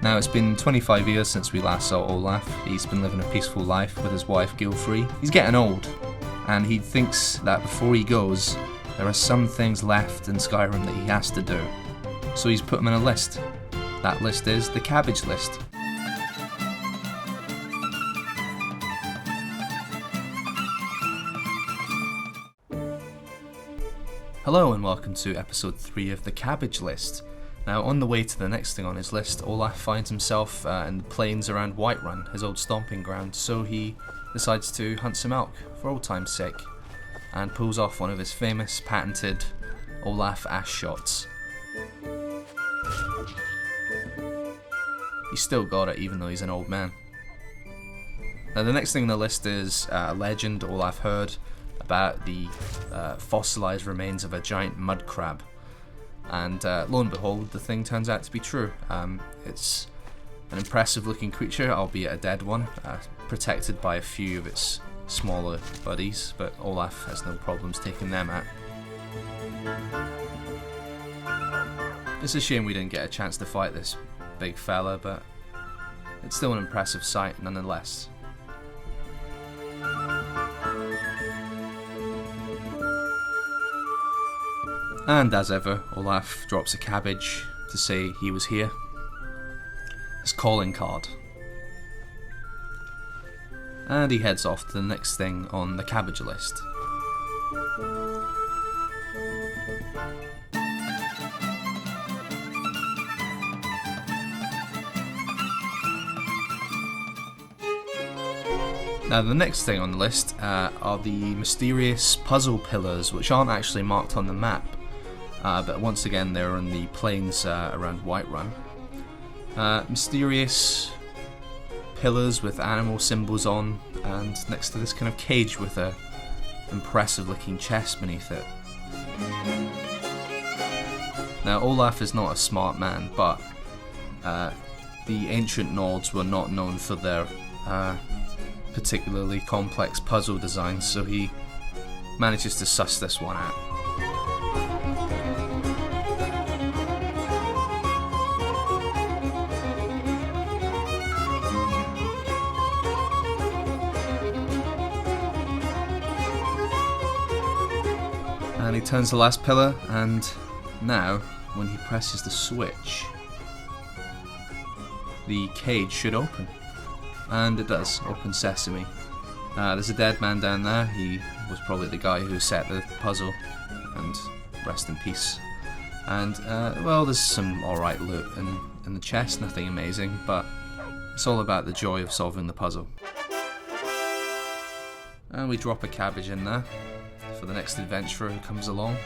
Now, it's been 25 years since we last saw Olaf. He's been living a peaceful life with his wife Gilfrey. He's getting old, and he thinks that before he goes, there are some things left in Skyrim that he has to do. So he's put them in a list. That list is the Cabbage List. Hello and welcome to episode 3 of the Cabbage List. Now, on the way to the next thing on his list, Olaf finds himself in the plains around Whiterun, his old stomping ground, so he decides to hunt some elk for old time's sake, and pulls off one of his famous patented Olaf ass shots. He's still got it even though he's an old man. Now, the next thing on the list is a legend Olaf heard about the fossilized remains of a giant mud crab. And lo and behold, the thing turns out to be true. It's an impressive looking creature, albeit a dead one, protected by a few of its smaller buddies, but Olaf has no problems taking them out. It's a shame we didn't get a chance to fight this big fella, but it's still an impressive sight nonetheless. And as ever, Olaf drops a cabbage to say he was here. His calling card. And he heads off to the next thing on the cabbage list. Now, the next thing on the list are the mysterious puzzle pillars, which aren't actually marked on the map. But once again, they're in the plains around Whiterun. Mysterious pillars with animal symbols on, and next to this kind of cage with a impressive looking chest beneath it. Now, Olaf is not a smart man, but the ancient Nords were not known for their particularly complex puzzle designs, so he manages to suss this one out. And he turns the last pillar, and now, when he presses the switch, the cage should open. And it does, open sesame. There's a dead man down there. He was probably the guy who set the puzzle, and rest in peace. And, well, there's some alright loot in the chest, nothing amazing, but it's all about the joy of solving the puzzle. And we drop a cabbage in there for the next adventurer who comes along.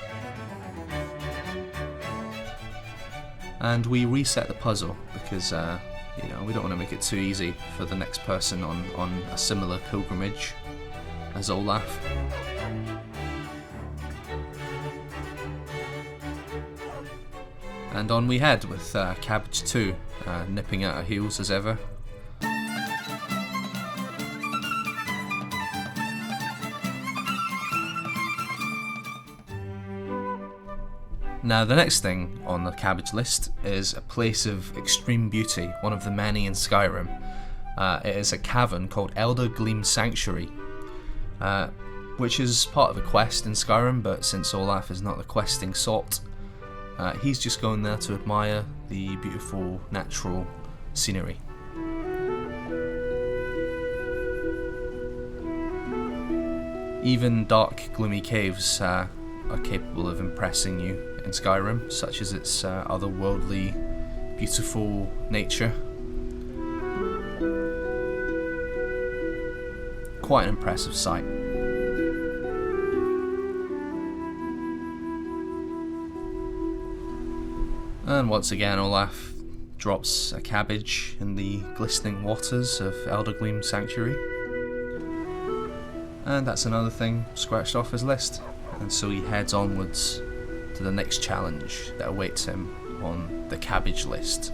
And we reset the puzzle because, we don't want to make it too easy for the next person on a similar pilgrimage as Olaf. And on we head with Cabbage 2 nipping at our heels as ever. Now, the next thing on the cabbage list is a place of extreme beauty, one of the many in Skyrim. It is a cavern called Eldergleam Sanctuary, which is part of a quest in Skyrim, but since Olaf is not the questing sort, he's just going there to admire the beautiful natural scenery. Even dark, gloomy caves are capable of impressing you in Skyrim, such as its otherworldly, beautiful nature. Quite an impressive sight. And once again, Olaf drops a cabbage in the glistening waters of Eldergleam Sanctuary. And that's another thing scratched off his list. And so he heads onwards to the next challenge that awaits him on the Cabbage List.